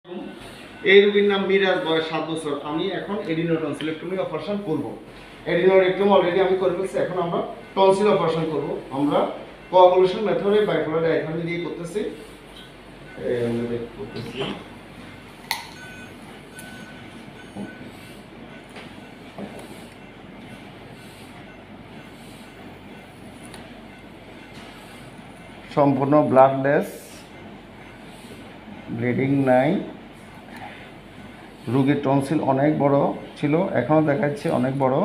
এই রোগীর নাম মিরাজ, বয়স 7 বছর। আমি এখন এডিনোটনসিলেক্টমি অপারেশন করব। এডিনোরেক্টম অলরেডি আমি করে ফেলছি, এখন আমরা টনসিল অপারেশন করব। আমরা কোয়াগুলেশন মেথডে বাইপোলার ডায়াফ্রাম দিয়ে করতেছি। সম্পূর্ণ ব্লাডলেস, ব্লিডিং নাই। রোগীর টনসিল অনেক বড় ছিল, এখনও দেখাচ্ছে অনেক বড়।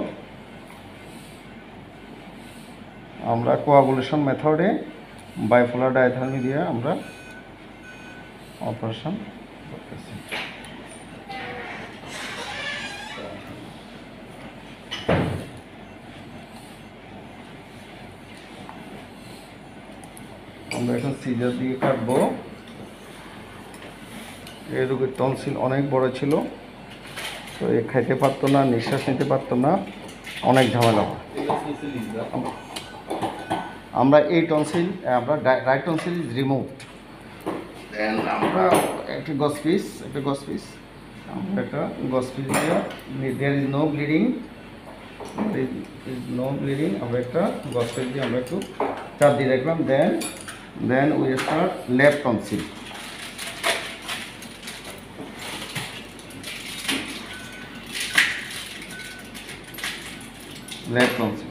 আমরা কোয়াগুলেশন মেথডে বাইপোলার ডায়াথেরাপি দিয়ে আমরা অপারেশন করতেছি। আমরা এখন সিজার দিয়ে কাটবো। এই রোগীর টনসিল অনেক বড় ছিল, তো এ খাইতে পারতো না, নিঃশ্বাস নিতে পারতো না, অনেক ঝামেলা। আমরা এই টনসিল, আমরা রাইট টনসিল ইজ রিমুভড, দেন আমরা একটা গস পিস আমরা একটা গস পিস দিয়ে, দেয়ার ইজ নো ব্লিডিং, আমরা একটা গস পিস দিয়ে আমরা একটু চাপ দিয়ে রাখলাম। Then we start left tonsil. Left tonsil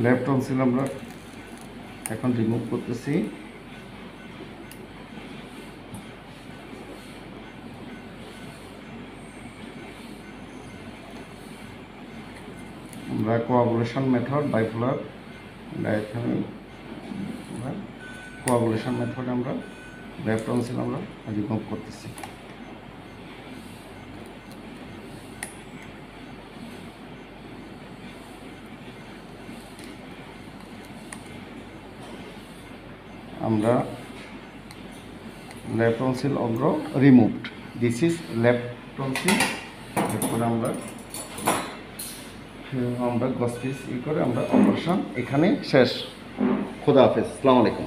left tonsil আমরা এখন রিমুভ করতেছি। আমরা coagulation method bipolar diathermy, coagulation method আমরা লেফট টনসিল আমরা রিমুভ করতেছি। আমরা লেফট টনসিল অগ্র removed, this is left tonsil. এরপরে আমরা গস পিস করে আমরা অপারেশন এখানে শেষ। খোদা হাফেজ, আসসালামু আলাইকুম।